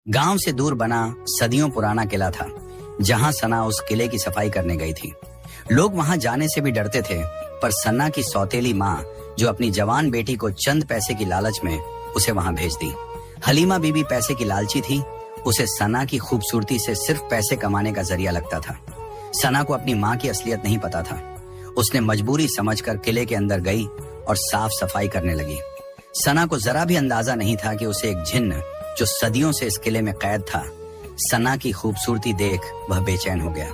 गांव से दूर बना सदियों पुराना किला था, जहां सना उस किले की सफाई करने गई थी। लोग वहां जाने से भी डरते थे, पर सना की सौतेली माँ, जो अपनी जवान बेटी को चंद पैसे की लालच में उसे वहां भेज दी। हलीमा बीबी पैसे की लालची थी। उसे सना की खूबसूरती से सिर्फ पैसे कमाने का जरिया लगता था। सना को अपनी माँ की असलियत नहीं पता था। उसने मजबूरी समझकर किले के अंदर गई और साफ सफाई करने लगी। सना को जरा भी अंदाजा नहीं था कि उसे एक जिन्न, जो सदियों से इस किले में कैद था, सना की खूबसूरती देख वह बेचैन हो गया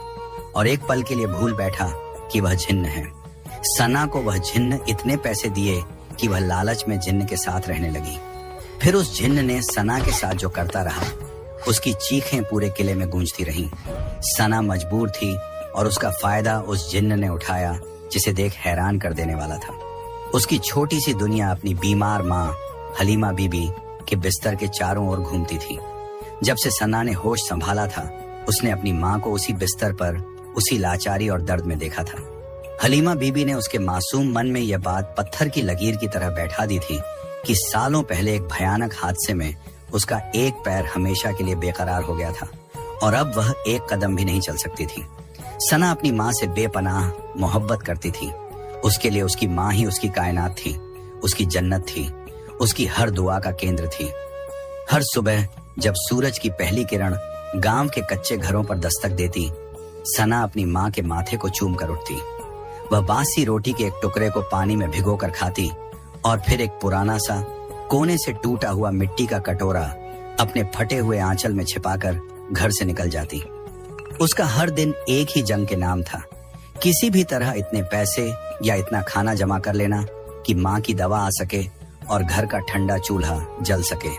और एक पल के लिए भूल बैठा कि वह जिन्न है। सना को वह जिन्न इतने पैसे दिए कि वह लालच में जिन्न के साथ रहने लगी। फिर उस जिन्न ने सना के साथ जो करता रहा, उसकी चीखें पूरे किले में गूंजती रहीं। सना मजबूर थी और उसका फायदा उस जिन्न ने उठाया, जिसे देख हैरान कर देने वाला था। उसकी छोटी सी दुनिया अपनी बीमार माँ हलीमा बीबी के बिस्तर के चारों ओर घूमती थी। जब से सना ने होश संभाला था, उसने अपनी माँ को उसी बिस्तर पर उसी लाचारी और दर्द में देखा था। हलीमा बीबी ने उसके मासूम मन में यह बात पत्थर की लकीर की तरह बैठा दी थी कि सालों पहले एक भयानक हादसे में उसका एक पैर हमेशा के लिए बेकरार हो गया था और अब वह एक कदम भी नहीं चल सकती थी। सना अपनी माँ से बेपनाह मोहब्बत करती थी। उसके लिए उसकी माँ ही उसकी कायनात थी, उसकी जन्नत थी, उसकी हर दुआ का केंद्र थी। हर सुबह जब सूरज की पहली किरण गांव के कच्चे घरों पर दस्तक देती, सना अपनी माँ के माथे को चूम कर उठती। वह बासी रोटी के एक टुकड़े को पानी में भिगोकर खाती और फिर एक पुराना सा कोने से टूटा हुआ मिट्टी का कटोरा अपने फटे हुए आंचल में छिपाकर घर से निकल जाती। उसका हर दिन एक ही जंग के नाम था, किसी भी तरह इतने पैसे या इतना खाना जमा कर लेना कि माँ की दवा आ सके और घर का ठंडा चूल्हा जल सके।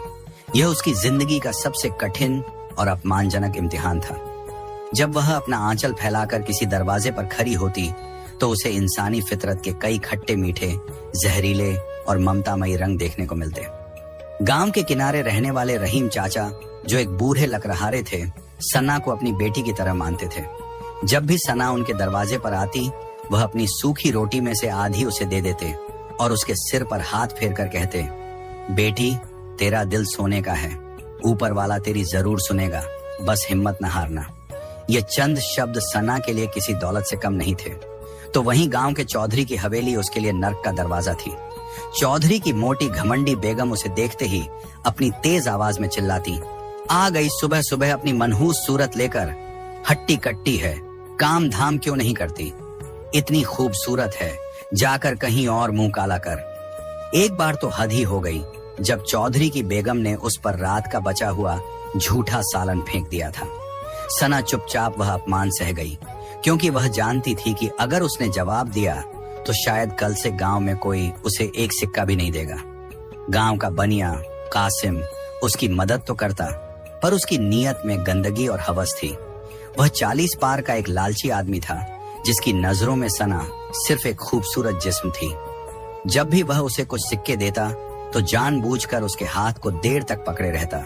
यह उसकी जिंदगी का सबसे कठिन और अपमानजनक इम्तिहान था। जब वह अपना आंचल फैलाकर किसी दरवाजे पर खड़ी होती, तो उसे इंसानी फितरत के कई खट्टे मीठे, जहरीले और ममतामयी रंग देखने को मिलते। गांव के किनारे रहने वाले रहीम चाचा, जो एक बूढ़े लकड़हारे थे, सना को अपनी बेटी की तरह मानते थे। जब भी सना उनके दरवाजे पर आती, वह अपनी सूखी रोटी में से आधी उसे दे देते और उसके सिर पर हाथ फेर कर कहते, बेटी, तेरा दिल सोने का है, ऊपर वाला तेरी जरूर सुनेगा, बस हिम्मत न हारना। ये चंद शब्द सना के लिए किसी दौलत से कम नहीं थे। तो वहीं गांव के चौधरी की हवेली उसके लिए नर्क का दरवाजा थी। चौधरी की मोटी घमंडी बेगम उसे देखते ही अपनी तेज आवाज में चिल्लाती, आ गई सुबह सुबह अपनी मनहूस सूरत लेकर, हट्टी कट्टी है, काम धाम क्यों नहीं करती, इतनी खूबसूरत है, जाकर कहीं और मुंह काला कर। एक बार तो हद ही हो गई जब चौधरी की बेगम ने उस पर रात का बचा हुआ झूठा सालन फेंक दिया था। सना चुपचाप वह अपमान सह गई, क्योंकि वह जानती थी कि अगर उसने जवाब दिया तो शायद कल से गांव में कोई उसे एक सिक्का भी नहीं देगा। गांव का बनिया कासिम उसकी मदद तो करता, पर उसकी नीयत में गंदगी और हवस थी। वह 40 पार का एक लालची आदमी था, जिसकी नजरों में सना सिर्फ एक खूबसूरत जिस्म थी। जब भी वह उसे कुछ सिक्के देता, तो जानबूझकर उसके हाथ को देर तक पकड़े रहता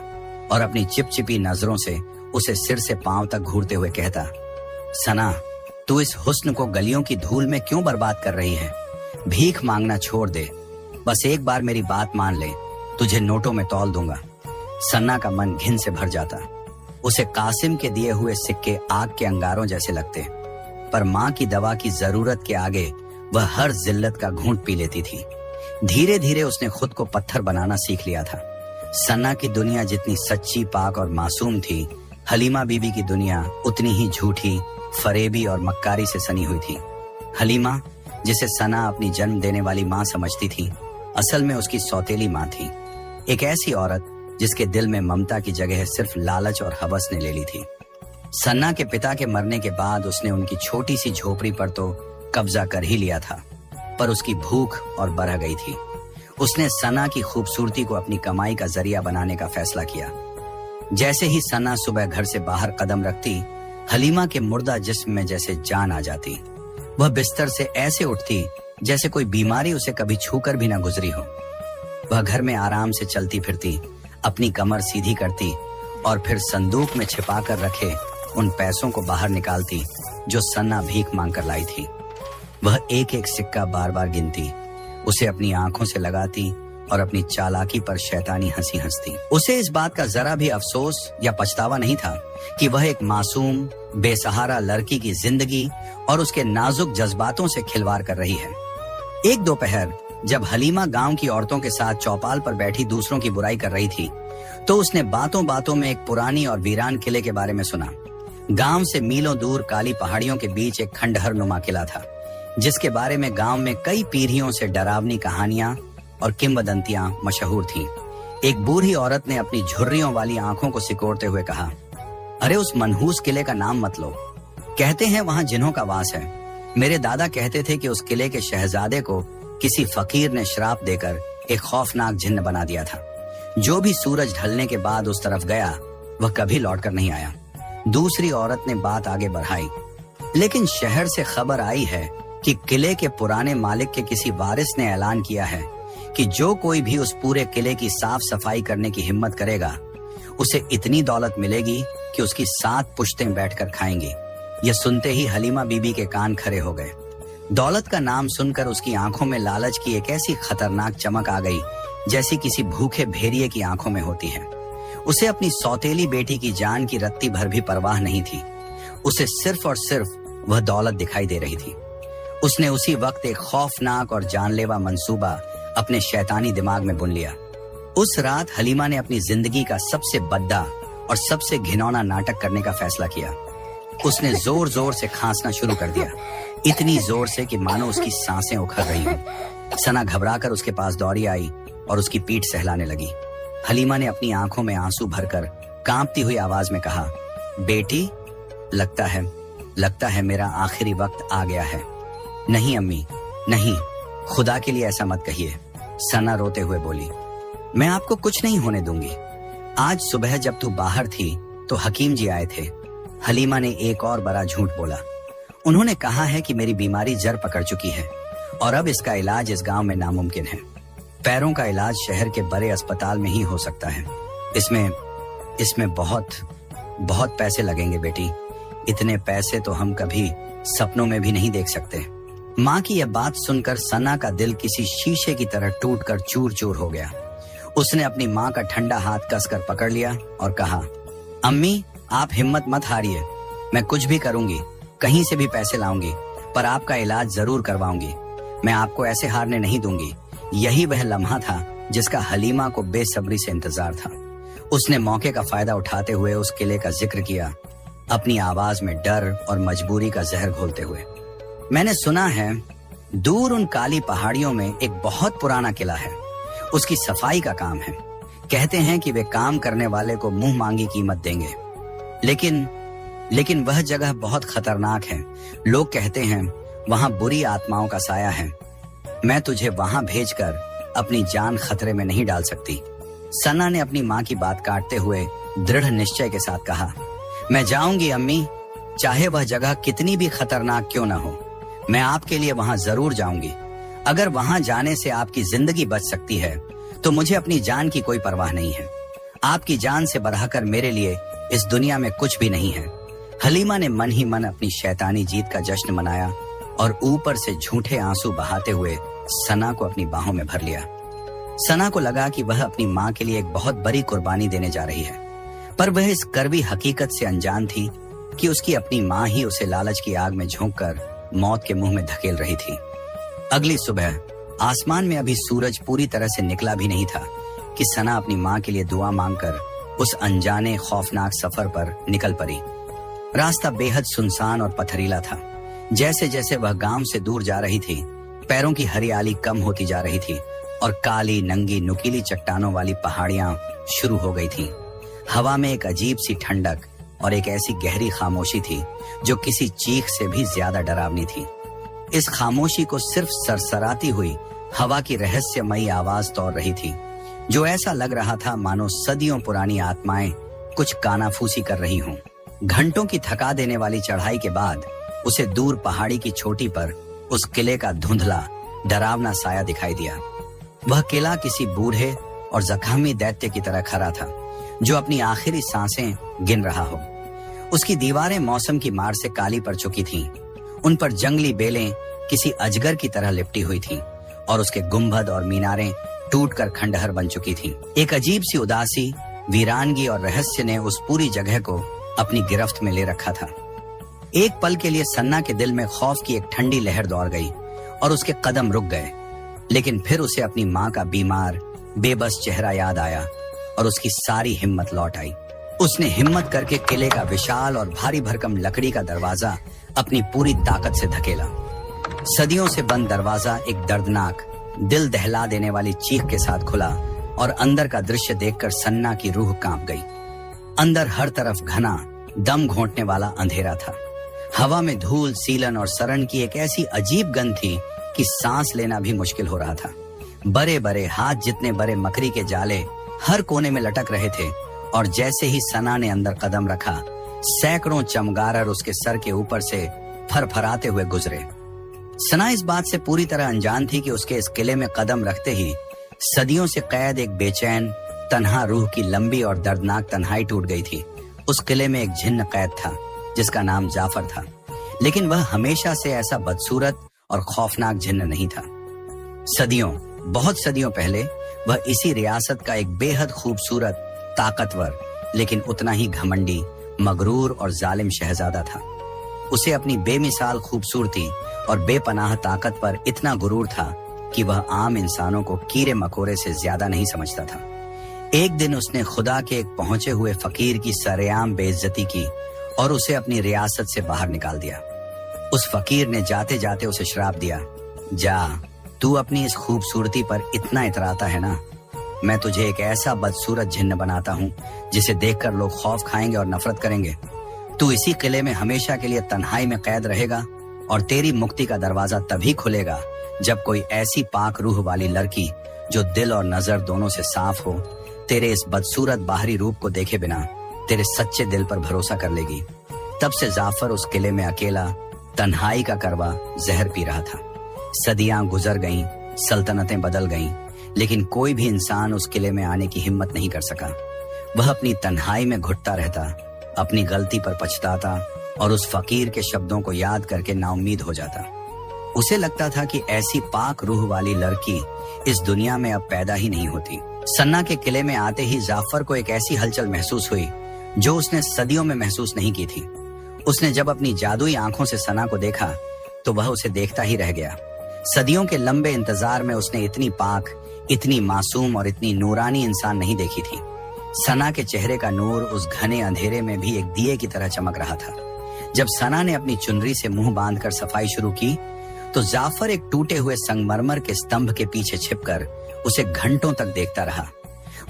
और अपनी चिपचिपी नजरों से उसे सिर से पांव तक घूरते हुए कहता, सना, तू इस हुस्न को गलियों की धूल में क्यों बर्बाद कर रही है? भीख मांगना छोड़ दे, बस एक बार मेरी बात मान ले, तुझे नोटों में तौल दूंगा। सन्ना का मन घिन से भर जाता। उसे कासिम के दिए हुए सिक्के आग के अंगारों जैसे लगते, पर माँ की दवा की जरूरत के आगे वह हर जिल्लत का घूंट पी लेती थी। धीरे धीरे उसने खुद को पत्थर बनाना सीख लिया था। सन्ना की दुनिया जितनी सच्ची, पाक और मासूम थी, हलीमा बीबी की दुनिया उतनी ही झूठी, फरेबी और मक्कारी से सनी हुई थी। हलीमा, जिसे सना अपनी जन्म देने वाली माँ समझती थी, असल में उसकी सौतेली माँ थी। एक ऐसी औरत जिसके दिल में ममता की जगह सिर्फ लालच और हवस ने ले ली थी। सन्ना के पिता के मरने के बाद उसने उनकी छोटी सी झोपड़ी पर तो कब्जा कर ही लिया था, पर उसकी भूख और बढ़ गई थी। उसने सना की खूबसूरती को अपनी कमाई का जरिया बनाने का फैसला किया। जैसे ही सना सुबह घर से बाहर कदम रखती, हलीमा के मुर्दा जिस्म में जैसे जान आ जाती। वह बिस्तर से ऐसे उठती जैसे कोई बीमारी उसे कभी छूकर भी न गुजरी हो। वह घर में आराम से चलती फिरती, अपनी कमर सीधी करती और फिर संदूक में छिपा कर रखे उन पैसों को बाहर निकालती जो सन्ना भीख मांग कर लाई थी। वह एक एक सिक्का बार बार गिनती, उसे अपनी आंखों से लगाती और अपनी चालाकी पर शैतानी हंसी हंसती। उसे इस बात का जरा भी अफसोस या पछतावा नहीं था कि वह एक मासूम बेसहारा लड़की की जिंदगी और उसके नाजुक जज्बातों से खिलवाड़ कर रही है। एक दोपहर जब हलीमा गांव की औरतों के साथ चौपाल पर बैठी दूसरों की बुराई कर रही थी, तो उसने बातों बातों में एक पुरानी और वीरान किले के बारे में सुना। गांव से मीलों दूर काली पहाड़ियों के बीच एक खंडहर नुमा किला था, जिसके बारे में गांव में कई पीढ़ियों से डरावनी कहानियां और किंवदंतियां मशहूर थीं। एक बूढ़ी औरत ने अपनी झुर्रियों वाली आंखों को सिकोड़ते हुए कहा, अरे उस मनहूस किले का नाम मत लो, कहते हैं वहां जिन्हों का वास है। मेरे दादा कहते थे कि उस किले के शहजादे को किसी फकीर ने श्राप देकर एक खौफनाक जिन्न बना दिया था। जो भी सूरज ढलने के बाद उस तरफ गया वह कभी लौटकर नहीं आया। दूसरी औरत ने बात आगे बढ़ाई, लेकिन शहर से खबर आई है कि किले के पुराने मालिक के किसी वारिस ने ऐलान किया है कि जो कोई भी उस पूरे किले की साफ सफाई करने की हिम्मत करेगा, उसे इतनी दौलत मिलेगी कि उसकी 7 पुश्तें बैठकर खाएंगी। यह सुनते ही हलीमा बीबी के कान खड़े हो गए। दौलत का नाम सुनकर उसकी आंखों में लालच की एक ऐसी खतरनाक चमक आ गई जैसी किसी भूखे भेड़िए की आंखों में होती है। उसे अपनी सौतेली बेटी की जान की रत्ती भर भी परवाह नहीं थी। उसे सिर्फ और सिर्फ वह दौलत दिखाई दे रही थी। उसने उसी वक्त एक खौफनाक और जानलेवा मंसूबा अपने शैतानी दिमाग में बुन लिया। उस रात हलीमा ने अपनी जिंदगी का सबसे बद्दा और सबसे घिनौना नाटक करने का फैसला किया। उसने जोर जोर से खांसना शुरू कर दिया, इतनी जोर से कि मानो उसकी सांसें उखड़ रही हों। सना घबराकर उसके पास दौड़ी आई और उसकी पीठ सहलाने लगी। हलीमा ने अपनी आंखों में आंसू भरकर कांपती हुई आवाज में कहा, बेटी, लगता है मेरा आखिरी वक्त आ गया है। नहीं अम्मी, नहीं, खुदा के लिए ऐसा मत कहिए, सना रोते हुए बोली। मैं आपको कुछ नहीं होने दूंगी। आज सुबह जब तू बाहर थी तो हकीम जी आए थे। हलीमा ने एक और बड़ा झूठ बोला। उन्होंने कहा है कि मेरी बीमारी जड़ पकड़ चुकी है और अब इसका इलाज इस गांव में नामुमकिन है। पैरों का इलाज शहर के बड़े अस्पताल में ही हो सकता है। इसमें बहुत पैसे लगेंगे बेटी। इतने पैसे तो हम कभी सपनों में भी नहीं देख सकते। माँ की यह बात सुनकर सना का दिल किसी शीशे की तरह टूटकर चूर चूर हो गया। उसने अपनी माँ का ठंडा हाथ कसकर पकड़ लिया और कहा, अम्मी, आप हिम्मत मत हारिए। मैं कुछ भी करूंगी, कहीं से भी पैसे लाऊंगी, पर आपका इलाज जरूर करवाऊंगी। मैं आपको ऐसे हारने नहीं दूंगी। यही वह लम्हा था जिसका हलीमा को बेसब्री से इंतजार था। उसने मौके का फायदा उठाते हुए उस किले का जिक्र किया, अपनी आवाज में डर और मजबूरी का जहर घोलते हुए। मैंने सुना है दूर उन काली पहाड़ियों में एक बहुत पुराना किला है। उसकी सफाई का काम है। कहते हैं कि वे काम करने वाले को मुंह मांगी कीमत देंगे। लेकिन वह जगह बहुत खतरनाक है। लोग कहते हैं वहां बुरी आत्माओं का साया है। मैं तुझे वहां भेजकर अपनी जान खतरे में नहीं डाल सकती। सना ने अपनी माँ की बात काटते हुए दृढ़ निश्चय के साथ कहा, मैं जाऊंगी अम्मी, चाहे वह जगह कितनी भी खतरनाक क्यों न हो। मैं आपके लिए वहां जरूर जाऊंगी। अगर वहां जाने से आपकी जिंदगी बच सकती है तो मुझे अपनी जान की कोई परवाह नहीं है। आपकी जान से बढ़ाकर मेरे लिए इस दुनिया में कुछ भी नहीं है। हलीमा ने मन ही मन अपनी शैतानी जीत का जश्न मनाया और ऊपर से झूठे आंसू बहाते हुए सना को अपनी बाहों में भर लिया। सना को लगा कि वह अपनी माँ के लिए एक बहुत बड़ी कुर्बानी देने जा रही है, पर वह इस कड़वी हकीकत से अनजान थी कि उसकी अपनी माँ ही उसे लालच की आग में झोंककर मौत के मुंह में धकेल रही थी। अगली सुबह आसमान में अभी सूरज पूरी तरह से निकला भी नहीं था कि सना अपनी माँ के लिए दुआ मांगकर उस अनजाने खौफनाक सफर पर निकल पड़ी। रास्ता बेहद सुनसान और पथरीला था। जैसे जैसे वह गांव से दूर जा रही थी, पैरों की हरियाली कम होती जा रही थी और काली नंगी नुकीली चट्टानों वाली पहाड़ियां शुरू हो गई थीं। हवा में एक अजीब सी ठंडक और एक ऐसी गहरी खामोशी थी जो किसी चीख से भी ज्यादा डरावनी थी। इस खामोशी को सिर्फ सरसराती हुई हवा की रहस्यमयी आवाज तोड़ रही थी, जो ऐसा लग रहा था मानो सदियों पुरानी आत्माएं कुछ कानाफूसी कर रही हों। घंटों की थका देने वाली चढ़ाई के बाद उसे दूर पहाड़ी की चोटी पर उस किले का धुंधला डरावना साया दिखाई दिया। वह किला किसी बूढ़े और जख्मी दैत्य की तरह खड़ा था, जो अपनी आखिरी सांसें गिन रहा हो। उसकी दीवारें मौसम की मार से काली पड़ चुकी थीं। उन पर जंगली बेलें किसी अजगर की तरह लिपटी हुई थीं और उसके गुंबद और मीनारें टूटकर खंडहर बन चुकी थीं। एक अजीब सी उदासी, वीरानगी और रहस्य ने उस पूरी जगह को अपनी गिरफ्त में ले रखा था। एक पल के लिए सन्ना के दिल में खौफ की एक ठंडी लहर दौड़ गई और उसके कदम रुक गए, लेकिन फिर उसे अपनी माँ का बीमार, बेबस चेहरा याद आया और उसकी सारी हिम्मत लौट आई। उसने हिम्मत करके किले का विशाल और भारी भरकम लकड़ी का दरवाजा अपनी पूरी ताकत से धकेला। सदियों से बंद दरवाजा एक दर्दनाक, दिल दहला देने वाली चीख के साथ खुला और अंदर का दृश्य देखकर सन्ना की रूह कांप गई। अंदर हर तरफ घना, दम घोंटने वाला अंधेरा था। हवा में धूल, सीलन और सरण की एक ऐसी अजीब गंध थी कि सांस लेना भी मुश्किल हो रहा था। बड़े बड़े, हाथ जितने बड़े मकड़ी के जाले हर कोने में लटक रहे थे और जैसे ही सना ने अंदर कदम रखा, सैकड़ों चमगादड़ उसके सर के ऊपर से फरफराते हुए गुजरे। सना इस बात से पूरी तरह अनजान थी कि उसके इस किले में कदम रखते ही सदियों से कैद एक बेचैन, तन्हा रूह की लंबी और दर्दनाक तन्हाई टूट गई थी। उस किले में एक जिन्न कैद था जिसका नाम जाफर था, लेकिन वह हमेशा से ऐसा बदसूरत और खौफनाक जिन्न नहीं था। सदियों, बहुत सदियों पहले वह इसी रियासत का एक बेहद खूबसूरत, ताकतवर, लेकिन उतना ही घमंडी, मगरूर और जालिम शहजादा था। उसे अपनी बेमिसाल खूबसूरती और बेपनाह ताकत पर इतना गुरूर था कि वह आम इंसानों को कीड़े मकोड़े से ज्यादा नहीं समझता था। एक दिन उसने खुदा के एक पहुंचे हुए फकीर की सरेआम बेइज्जती की और उसे अपनी रियासत से बाहर निकाल दिया। उस फकीर ने जाते जाते उसे श्राप दिया, जा, तू अपनी इस खूबसूरती पर इतना इतराता है ना, मैं तुझे एक ऐसा बदसूरत जिन्न बनाता हूँ जिसे देखकर लोग खौफ खाएंगे और नफरत करेंगे। तू इसी किले में हमेशा के लिए तन्हाई में कैद रहेगा और तेरी मुक्ति का दरवाजा तभी खुलेगा जब कोई ऐसी पाक रूह वाली लड़की जो दिल और नजर दोनों से साफ हो, तेरे इस बदसूरत बाहरी रूप को देखे बिना तेरे सच्चे दिल पर भरोसा कर लेगी। तब से जाफर उस किले में अकेला, तन्हाई का करवा जहर पी रहा था। सदियां गुजर गईं, सल्तनतें बदल गईं, लेकिन कोई भी इंसान उस किले में आने की हिम्मत नहीं कर सका। वह अपनी तन्हाई में घुटता रहता, अपनी गलती पर पछताता और उस फकीर के शब्दों को याद करके नाउम्मीद हो जाता। उसे लगता था कि ऐसी पाक रूह वाली लड़की इस दुनिया में अब पैदा ही नहीं होती। सन्ना के किले में आते ही जाफर को एक ऐसी हलचल महसूस हुई जो उसने सदियों में महसूस नहीं की थी। उसने जब अपनी जादुई आंखों से सना को देखा तो वह उसे देखता ही रह गया। सदियों के लंबे इंतजार में उसने इतनी पाक, इतनी मासूम और इतनी नूरानी इंसान नहीं देखी थी। सना के चेहरे का नूर उस घने अंधेरे में भी एक दिए की तरह चमक रहा था। जब सना ने अपनी चुनरी से मुंह बांधकर सफाई शुरू की तो जाफर एक टूटे हुए संगमरमर के स्तंभ के पीछे छिपकर उसे घंटों तक देखता रहा।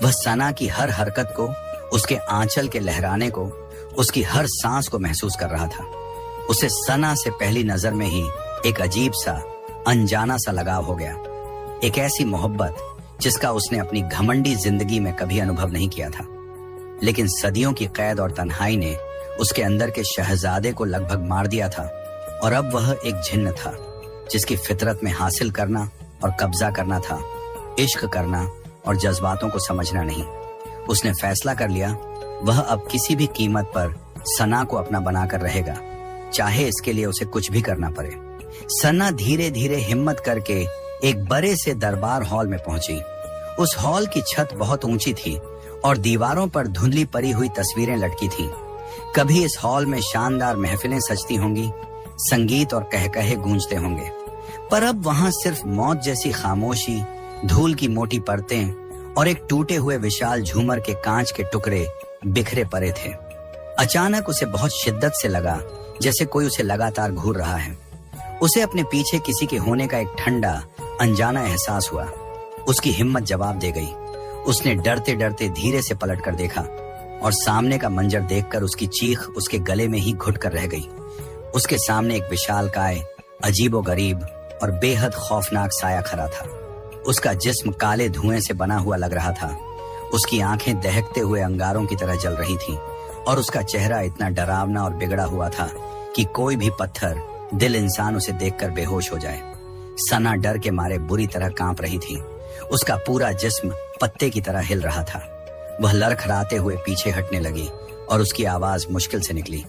वह सना की हर हरकत को, उसके आंचल के लहराने को, उसकी हर सांस को महसूस कर रहा था। उसे सना से पहली नजर में ही एक अजीब सा, अनजाना सा लगाव हो गया। एक ऐसी मोहब्बत जिसका उसने अपनी घमंडी जिंदगी में कभी अनुभव नहीं किया था। लेकिन सदियों की कैद और तन्हाई ने उसके अंदर के शहजादे को लगभग मार दिया था और अब वह एक जिन्न था जिसकी फितरत में हासिल करना और कब्जा करना था, इश्क करना और जज्बातों को समझना नहीं। उसने फैसला कर लिया वह अब किसी भी कीमत पर सना को अपना बनाकर रहेगा, चाहे इसके लिए उसे कुछ भी करना पड़े। सना धीरे धीरे हिम्मत करके एक बड़े से दरबार हॉल में पहुंची। उस हॉल की छत बहुत ऊंची थी और दीवारों पर धुंधली पड़ी हुई तस्वीरें लटकी थीं। कभी इस हॉल में शानदार महफिलें सजती होंगी, संगीत और कहकहे गूंजते होंगे, पर अब वहां सिर्फ मौत जैसी खामोशी, धूल की मोटी परतें और एक टूटे हुए विशाल झूमर के कांच के टुकड़े बिखरे पड़े थे। अचानक उसे बहुत शिद्दत से लगा जैसे कोई उसे लगातार घूर रहा है। उसे अपने पीछे किसी के होने का एक ठंडा, अनजाना एहसास हुआ। उसकी हिम्मत जवाब दे गई। उसने डरते डरते धीरे से पलट कर देखा और सामने का मंजर देखकर उसकी चीख उसके गले में ही घुट कर रह गई। उसके सामने एक विशालकाय, अजीबोगरीब और बेहद खौफनाक साया खड़ा था। उसका जिस्म काले धुएं से बना हुआ लग रहा था। उसकी आंखें दहकते हुए अंगारों की तरह जल रही थीं और उसका चेहरा इतना डरावना और बिगड़ा हुआ था कि कोई भी पत्थर दिल इंसान उसे देखकर बेहोश हो जाए। सना डर के मारे बुरी तरह कांप रही थी। उसका पूरा जिस्म पत्ते की तरह हिल रहा था। वह लड़खड़ाते हुए पीछे हटने लगी और उसकी आवाज मुश्किल से निकली,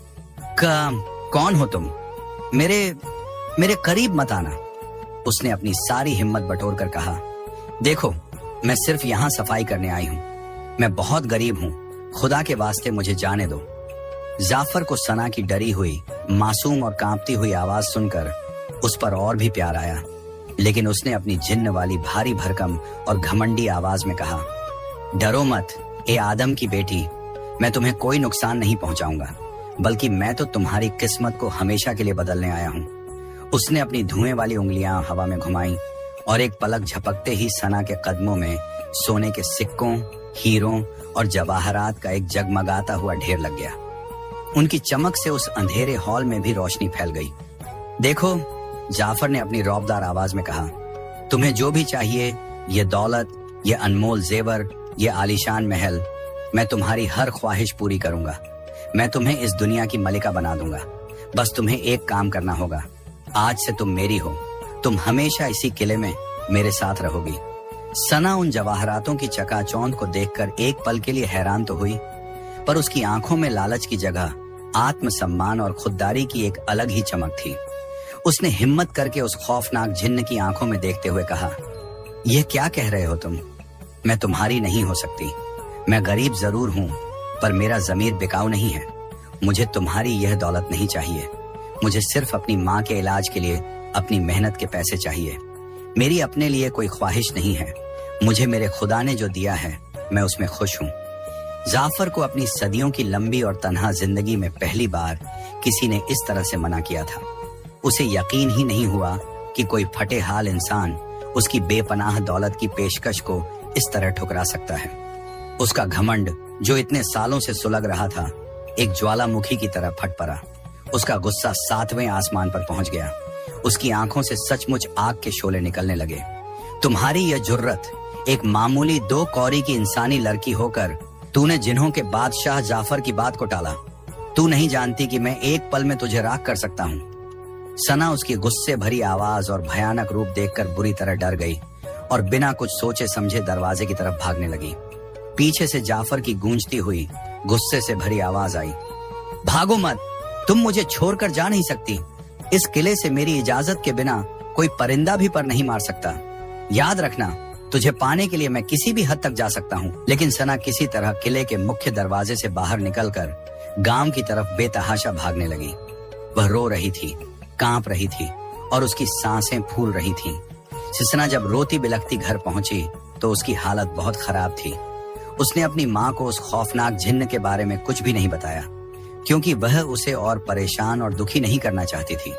कौन हो तुम? मेरे करीब मत आना। उसने अपनी सारी हिम्मत बटोर कर कहा, देखो, मैं सिर्फ यहाँ सफाई करने आई हूँ। मैं बहुत गरीब हूँ, खुदा के वास्ते मुझे जाने दो। जाफर को सना की डरी हुई, मासूम और कांपती हुई आवाज सुनकर उस पर और भी प्यार आया, लेकिन उसने अपनी जिन्न वाली भारी भरकम और घमंडी आवाज में कहा, डरो मत ए आदम की बेटी, मैं तुम्हें कोई नुकसान नहीं पहुंचाऊंगा, बल्कि मैं तो तुम्हारी किस्मत को हमेशा के लिए बदलने आया हूँ। उसने अपनी धुएं वाली उंगलियां हवा में घुमाई और एक पलक झपकते ही सना के कदमों में सोने के सिक्कों, हीरों और जवाहरात का एक जगमगाता हुआ ढेर लग गया। उनकी चमक से उस अंधेरे हॉल में भी रोशनी फैल गई। देखो, जाफर ने अपनी रौबदार आवाज में कहा, तुम्हें जो भी चाहिए, ये दौलत, ये अनमोल जेवर, ये आलीशान महल, मैं तुम्हारी हर ख्वाहिश पूरी करूंगा। मैं तुम्हें इस दुनिया की मलिका बना दूंगा। बस तुम्हें एक काम करना होगा। आज से तुम मेरी हो, तुम हमेशा इसी किले में मेरे साथ रहोगी। सना उन जवाहरातों की चकाचौंध को देखकर एक पल के लिए हैरान तो हुई, पर उसकी आंखों में लालच की जगह आत्मसम्मान और खुददारी की एक अलग ही चमक थी। उसने हिम्मत करके उस खौफनाक जिन्न की आंखों में देखते हुए कहा, यह क्या कह रहे हो तुम? मैं तुम्हारी नहीं हो सकती। मैं गरीब जरूर हूँ, पर मेरा जमीर बिकाऊ नहीं है। मुझे तुम्हारी यह दौलत नहीं चाहिए। मुझे सिर्फ अपनी माँ के इलाज के लिए अपनी मेहनत के पैसे चाहिए। मेरी अपने लिए कोई ख्वाहिश नहीं है। मुझे मेरे खुदा ने जो दिया है, मैं उसमें खुश हूँ। जाफर को अपनी सदियों की लंबी और तन्हा जिंदगी में पहली बार किसी ने इस तरह से मना किया था। उसे यकीन ही नहीं हुआ कि कोई फटे हाल इंसान उसकी बेपनाह दौलत की पेशकश को इस तरह ठुकरा सकता है। उसका घमंड, जो इतने सालों से सुलग रहा था, एक ज्वालामुखी की तरह फट पड़ा। उसका गुस्सा 7वें आसमान पर पहुंच गया। उसकी आंखों से सचमुच आग के शोले निकलने लगे। तुम्हारी यह जुर्रत, एक मामूली 2 कौड़ी की इंसानी लड़की होकर तूने जिन्हों के बादशाह जाफर की बात को टाला। तू नहीं जानती कि मैं एक पल में तुझे राख कर सकता हूँ। सना उसकी गुस्से भरी आवाज और भयानक रूप देखकर बुरी तरह डर गई और बिना कुछ सोचे समझे दरवाजे की तरफ भागने लगी। पीछे से जाफर की गूंजती हुई गुस्से से भरी आवाज आई, भागो मत, तुम मुझे छोड़कर जा नहीं सकती। इस किले से मेरी इजाजत के बिना कोई परिंदा भी पर नहीं मार सकता। याद रखना, तुझे पाने के लिए मैं किसी भी हद तक जा सकता हूँ। लेकिन सना किसी तरह किले के मुख्य दरवाजे से बाहर निकलकर गांव की तरफ बेतहाशा भागने लगी। वह रो रही थी, कांप रही थी और उसकी सांसें फूल रही थीं। सिसना जब रोती बिलखती घर पहुंची तो उसकी हालत बहुत खराब थी। उसने अपनी माँ को उस खौफनाक जिन्न के बारे में कुछ भी नहीं बताया, क्योंकि वह उसे और परेशान और दुखी नहीं करना चाहती थी।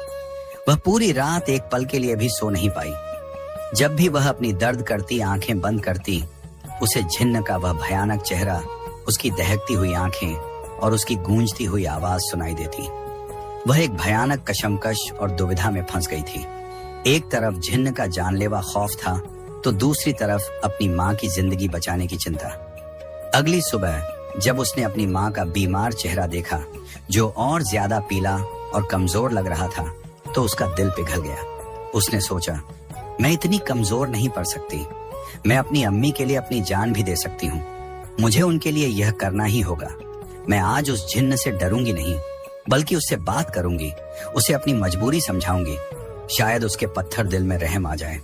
वह पूरी रात एक पल के लिए भी सो नहीं पाई। जब भी वह अपनी दर्द करती आंखें बंद करती, उसे जिन्न का वह भयानक चेहरा, उसकी दहकती हुई आंखें और उसकी गूंजती हुई आवाज सुनाई देती। वह एक भयानक कशमकश और दुविधा में फंस गई थी। एक तरफ जिन्न का जानलेवा खौफ था, तो दूसरी तरफ अपनी माँ की जिंदगी बचाने की चिंता। अगली सुबह जब उसने अपनी माँ का बीमार चेहरा देखा, जो और ज्यादा पीला और कमजोर लग रहा था, तो उसका दिल पिघल गया। उसने सोचा, मैं इतनी कमजोर नहीं पड़ सकती। मैं अपनी अम्मी के लिए अपनी जान भी दे सकती हूँ। मुझे उनके लिए यह करना ही होगा। मैं आज उस जिन्न से डरूंगी नहीं, बल्कि उससे बात करूंगी, उसे अपनी मजबूरी समझाऊंगी। शायद उसके पत्थर दिल में रहम आ जाए।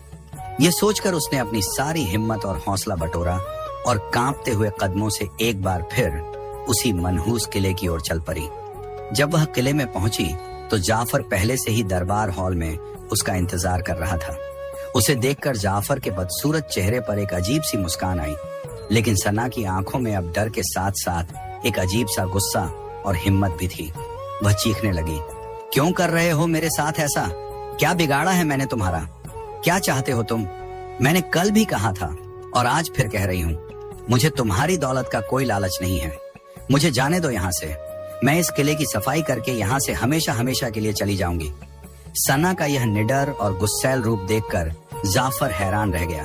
ये सोचकर उसने अपनी सारी हिम्मत और हौसला बटोरा और कांपते हुए कदमों से एक बार फिर उसी मनहूस किले की ओर चल पड़ी। जब वह किले में पहुंची तो जाफर पहले से ही दरबार हॉल में उसका इंतजार कर रहा था। उसे देखकर जाफर के बदसूरत चेहरे पर एक अजीब सी मुस्कान आई, लेकिन सना की आंखों में अब डर के साथ साथ एक अजीब सा गुस्सा और हिम्मत भी थी। वह चीखने लगी, क्यों कर रहे हो मेरे साथ ऐसा? क्या बिगाड़ा है मैंने तुम्हारा? क्या चाहते हो तुम? मैंने कल भी कहा था और आज फिर कह रही हूँ, मुझे तुम्हारी दौलत का कोई लालच नहीं है। मुझे जाने दो यहाँ से। मैं इस किले की सफाई करके यहाँ से हमेशा हमेशा के लिए चली जाऊंगी। सना का यह निडर और गुस्सैल रूप देखकर जाफर हैरान रह गया।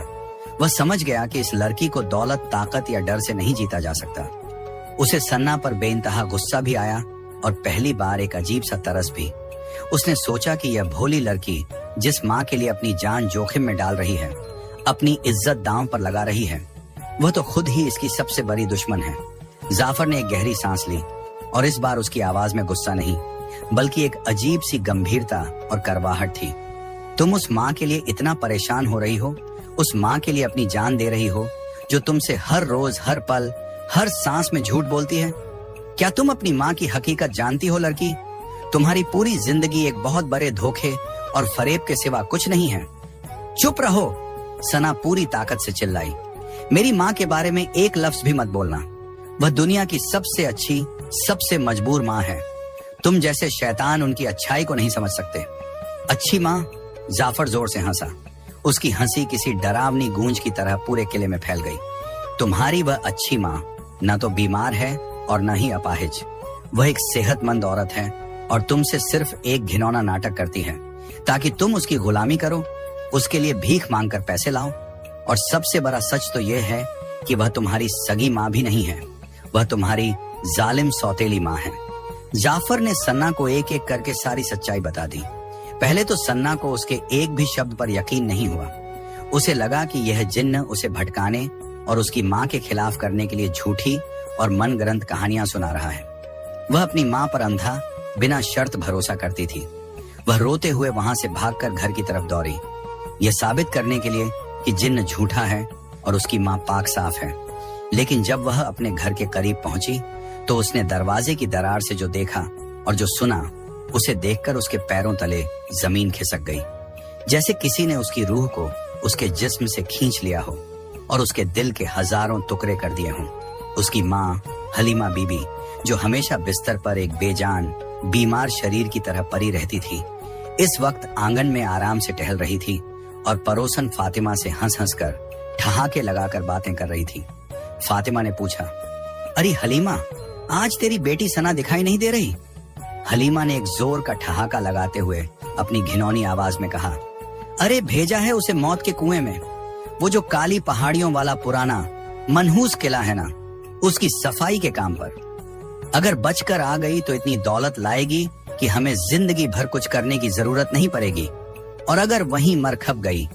वह समझ गया कि इस लड़की को दौलत, ताकत या डर से नहीं जीता जा सकता। उसे सन्ना पर बेइंतहा गुस्सा भी आया और पहली बार एक अजीब सा तरस भी। उसने सोचा कि यह भोली लड़की जिस माँ के लिए अपनी जान जोखिम में डाल रही है, अपनी इज्जत दांव पर लगा रही है, वह तो खुद ही इसकी सबसे बड़ी दुश्मन है। जाफर ने एक गहरी सांस ली और इस बार उसकी आवाज में गुस्सा नहीं, बल्कि एक अजीब सी गंभीरता और करवाहट थी। तुम उस माँ के लिए इतना परेशान हो रही हो, उस माँ के लिए अपनी जान दे रही हो, जो तुमसे हर रोज, हर पल, हर सांस में झूठ बोलती है? क्या तुम अपनी माँ की हकीकत जानती हो लड़की? तुम्हारी पूरी जिंदगी एक बहुत बड़े धोखे और फरेब के सिवा कुछ नहीं है। चुप रहो, सना पूरी ताकत से चिल्लाई। मेरी माँ के बारे में एक लफ्ज भी मत बोलना। वह दुनिया की सबसे अच्छी, सबसे मजबूर माँ है। तुम जैसे शैतान उनकी अच्छाई को नहीं समझ सकते। अच्छी माँ? जाफर जोर से हंसा। उसकी हंसी किसी डरावनी गूंज की तरह पूरे किले में फैल गई। तुम्हारी वह अच्छी माँ न तो बीमार है और न ही अपाहिज। वह एक सेहतमंद औरत है और तुमसे सिर्फ एक घिनौना नाटक करती है ताकि तुम उसकी गुलामी करो, उसके लिए भीख मांगकर पैसे लाओ। और सबसे बड़ा सच तो यह है कि वह तुम्हारी सगी माँ भी नहीं है, वह तुम्हारी जालिम सौतेली माँ है। जाफर ने सन्ना को एक एक करके सारी सच्चाई बता दी। पहले तो सन्ना को उसके एक भी शब्द पर यकीन नहीं हुआ। उसे लगा कि यह जिन्न उसे भटकाने और उसकी माँ के खिलाफ करने के लिए झूठी और मनगढ़ंत कहानियां सुना रहा है। वह अपनी माँ पर अंधा, बिना शर्त भरोसा करती थी। वह रोते हुए वहां से भागकर घर की तरफ दौड़ी, यह साबित करने के लिए कि जिन्न झूठा है और उसकी माँ पाक साफ है। लेकिन जब वह अपने घर के करीब पहुंची तो उसने दरवाजे की दरार से जो देखा और जो सुना, उसे देखकर उसके पैरों तले जमीन खिसक गई, जैसे किसी ने उसकी रूह को उसके जिस्म से खींच लिया हो और उसके दिल के हजारों टुकड़े कर दिए हों। उसकी माँ हलीमा बीबी, जो हमेशा बिस्तर पर एक बेजान, बीमार शरीर की तरह पड़ी रहती थी, इस वक्त आंगन में आराम से टहल रही थी और पड़ोसन फातिमा से हंस हंस कर ठहाके लगाकर बातें कर रही थी। फातिमा ने पूछा, अरे हलीमा, आज तेरी बेटी सना दिखाई नहीं दे रही? हलीमा ने एक जोर का ठहाका लगाते हुए अपनी घिनौनी आवाज में कहा, अरे भेजा है उसे मौत के कुएं में। वो जो काली पहाड़ियों वाला पुराना मनहूस किला है ना, उसकी सफाई के काम पर। अगर बचकर आ गई तो इतनी दौलत लाएगी कि हमें जिंदगी भर कुछ करने की जरूरत नहीं पड़ेगी, और अगर वहीं मर खप गई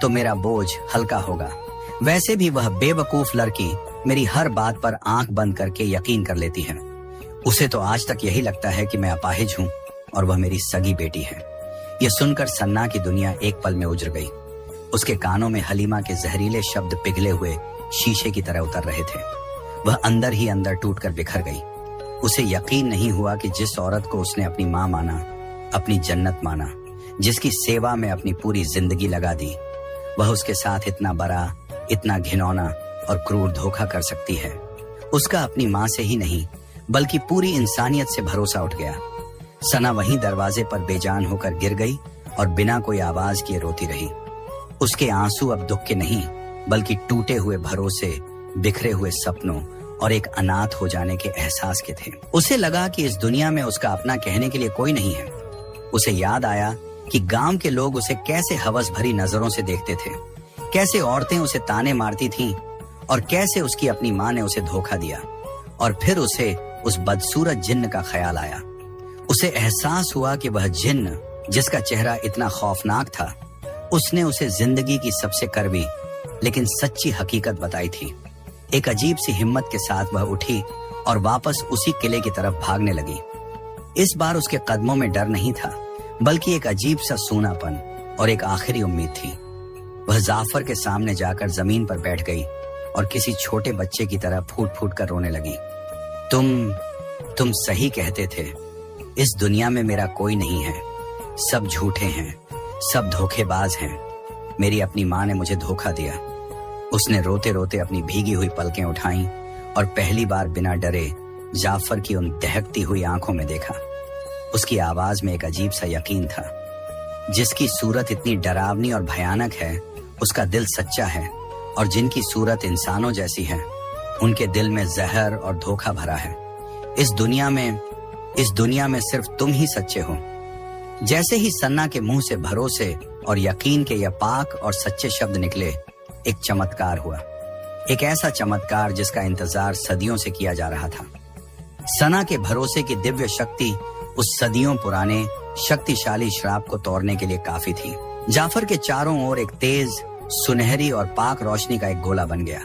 तो मेरा बोझ हल्का होगा। वैसे भी वह बेवकूफ लड़की मेरी हर बात पर आंख बंद करके यकीन कर लेती है। उसे तो आज तक यही लगता है कि मैं अपाहिज हूँ और वह मेरी सगी बेटी है। यह सुनकर सन्ना की दुनिया एक पल में उजड़ गई। उसके कानों में हलीमा के जहरीले शब्द पिघले हुए शीशे की तरह उतर रहे थे। वह अंदर ही अंदर टूटकर बिखर गई। उसे यकीन नहीं हुआ कि जिस औरत को उसने अपनी माँ माना, अपनी जन्नत माना, जिसकी सेवा में अपनी पूरी जिंदगी लगा दी, वह उसके साथ इतना बड़ा, इतना घिनौना और क्रूर धोखा कर सकती है। उसका अपनी माँ से ही नहीं बल्कि पूरी इंसानियत से भरोसा उठ गया। सना वहीं दरवाजे पर बेजान होकर गिर गई और बिना कोई आवाज किए रोती रही। उसके आंसू अब दुख के नहीं बल्कि टूटे हुए भरोसे, बिखरे हुए सपनों और एक अनाथ हो जाने के एहसास के थे। उसे लगा कि इस दुनिया में उसका अपना कहने के लिए कोई नहीं है। उसे याद आया कि गांव के लोग उसे कैसे हवस भरी नजरों से देखते थे, कैसे औरतें उसे ताने मारती थीं और कैसे उसकी अपनी माँ ने उसे धोखा दिया। और फिर उसे उस बदसूरत जिन्न का ख्याल आया। उसे एहसास हुआ कि वह जिन्न, जिसका चेहरा इतना खौफनाक था, उसने उसे जिंदगी की सबसे कड़वी लेकिन सच्ची हकीकत बताई थी। एक अजीब सी हिम्मत के साथ वह उठी और वापस उसी किले की तरफ भागने लगी। इस बार उसके कदमों में डर नहीं था बल्कि एक अजीब सा सूनापन और एक आखिरी उम्मीद थी। वह जाफर के सामने जाकर जमीन पर बैठ गई और किसी छोटे बच्चे की तरह फूट फूट कर रोने लगी। तुम सही कहते थे। इस दुनिया में मेरा कोई नहीं है। सब झूठे हैं, सब धोखेबाज हैं। मेरी अपनी माँ ने मुझे धोखा दिया। उसने रोते रोते अपनी भीगी हुई पलकें उठाईं और पहली बार बिना डरे जाफर की उन दहकती हुई आंखों में देखा। उसकी आवाज में एक अजीब सा यकीन था। जिसकी सूरत इतनी डरावनी और भयानक है, उसका दिल सच्चा है, और जिनकी सूरत इंसानों जैसी है, उनके दिल में जहर और धोखा भरा है। इस दुनिया में सिर्फ तुम ही सच्चे हो। जैसे ही सन्ना के मुंह से भरोसे और यकीन के यह पाक और सच्चे शब्द निकले, एक चमत्कार हुआ। एक ऐसा चमत्कार जिसका इंतजार सदियों से किया जा रहा था। सना के भरोसे की दिव्य शक्ति उस सदियों पुराने शक्तिशाली श्राप को तोड़ने के लिए काफी थी। जाफर के चारों ओर एक तेज, सुनहरी और पाक रोशनी का एक गोला बन गया।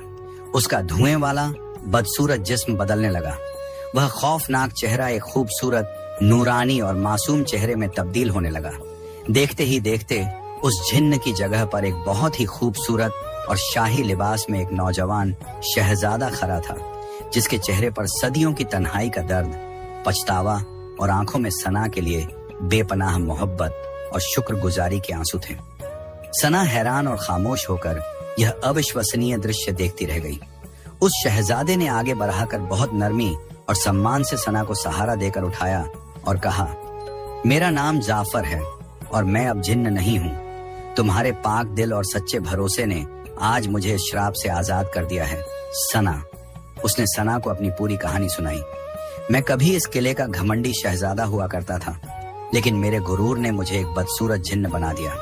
उसका धुएं वाला बदसूरत जिस्म बदलने लगा। वह खौफनाक चेहरा एक खूबसूरत, नूरानी और मासूम चेहरे में तब्दील होने लगा। देखते ही देखते उस जिन्न की जगह पर एक बहुत ही खूबसूरत और शाही लिबास में एक नौजवान शहजादा खड़ा था, जिसके चेहरे पर सदियों की तन्हाई का दर्द, पछतावा और आंखों में सना के लिए बेपनाह मोहब्बत और शुक्रगुजारी के आंसू थे। सना हैरान और खामोश होकर यह अविश्वसनीय दृश्य देखती रह गई। उस शहजादे ने आगे बढ़ाकर बहुत नरमी और सम्मान से सना को सहारा देकर उठाया और कहा, मेरा नाम जाफर है और मैं अब जिन्न नहीं हूँ। तुम्हारे पाक दिल और सच्चे भरोसे ने आज मुझे इस श्राप से आजाद कर दिया है। सना। उसने सना को अपनी पूरी कहानी सुनाई। मैं कभी इस किले का घमंडी शहजादा हुआ करता था, लेकिन मेरे गुरूर ने मुझे एक बदसूरत जिन्न बना दिया।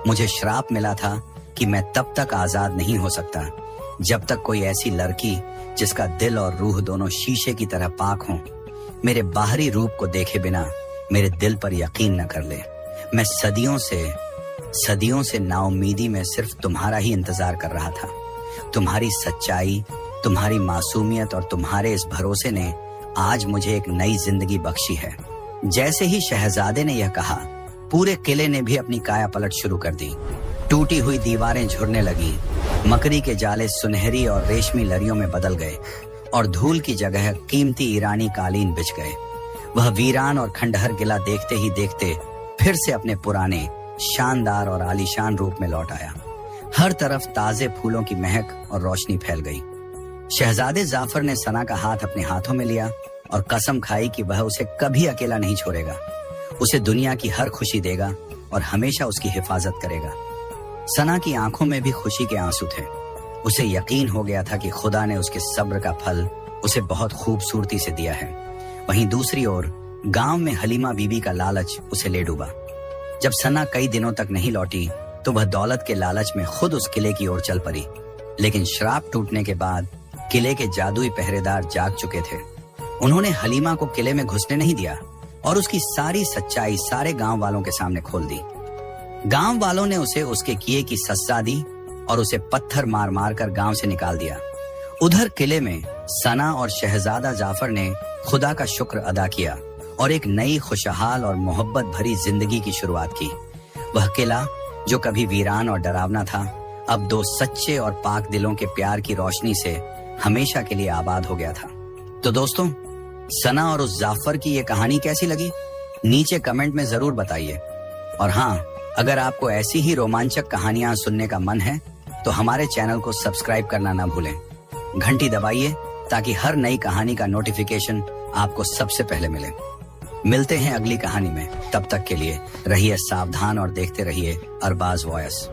मुझे श्राप मिला था कि मैं तब तक आजाद नहीं हो सकता जब तक कोई ऐसी लड़की जिसका दिल और रूह दोनों शीशे की तरह पाक हो, मेरे बाहरी रूप को देखे बिना मेरे दिल पर यकीन न कर ले। मैं सदियों से नाउमीदी में सिर्फ तुम्हारा ही इंतजार कर रहा था। तुम्हारी सच्चाई, तुम्हारी मासूमियत और तुम्हारे इस भरोसे ने आज मुझे एक नई जिंदगी बख्शी है। जैसे ही शहजादे ने यह कहा, पूरे किले ने भी अपनी काया पलट शुरू कर दी। टूटी हुई दीवारें झुरने लगी, मकड़ी के जाले सुनहरी और रेशमी लड़ियों में बदल गए और धूल की जगह कीमती ईरानी कालीन बिछ गए। वह वीरान और खंडहर किला देखते ही देखते फिर से अपने पुराने शानदार और आलीशान रूप में लौट आया। हर तरफ ताजे फूलों की महक और रोशनी फैल गई। शहजादे जाफर ने सना का हाथ अपने हाथों में लिया और कसम खाई कि वह उसे कभी अकेला नहीं छोड़ेगा, उसे दुनिया की हर खुशी देगा और हमेशा उसकी हिफाजत करेगा। सना की आंखों में भी खुशी के आंसू थे। उसे यकीन हो गया था कि खुदा ने उसके सब्र का फल उसे बहुत खूबसूरती से दिया है। वहीं दूसरी ओर गांव में हलीमा बीबी का लालच उसे ले डूबा। जब सना कई दिनों तक नहीं लौटी तो वह दौलत के लालच में खुद उस किले की ओर चल पड़ी। लेकिन श्राप टूटने के बाद किले के जादुई पहरेदार जाग चुके थे। उन्होंने हलीमा को किले में घुसने नहीं दिया और उसकी सारी सच्चाई सारे गांव वालों के सामने खोल दी। गांव वालों ने उसे उसके किए की सजा दी और उसे पत्थर मार मार कर गांव से निकाल दिया। उधर किले में सना और शहजादा जाफर ने खुदा का शुक्र अदा किया और एक नई खुशहाल और मोहब्बत भरी जिंदगी की शुरुआत की। वह किला जो कभी वीरान और डरावना था, अब दो सच्चे और पाक दिलों के प्यार की रोशनी से हमेशा के लिए आबाद हो गया था। तो दोस्तों, सना और उस जाफर की ये कहानी कैसी लगी? नीचे कमेंट में जरूर बताइए। और हाँ, अगर आपको ऐसी ही रोमांचक कहानियां सुनने का मन है तो हमारे चैनल को सब्सक्राइब करना ना भूलें। घंटी दबाइए ताकि हर नई कहानी का नोटिफिकेशन आपको सबसे पहले मिले। मिलते हैं अगली कहानी में। तब तक के लिए रहिए सावधान और देखते रहिए अरबाज वॉयस।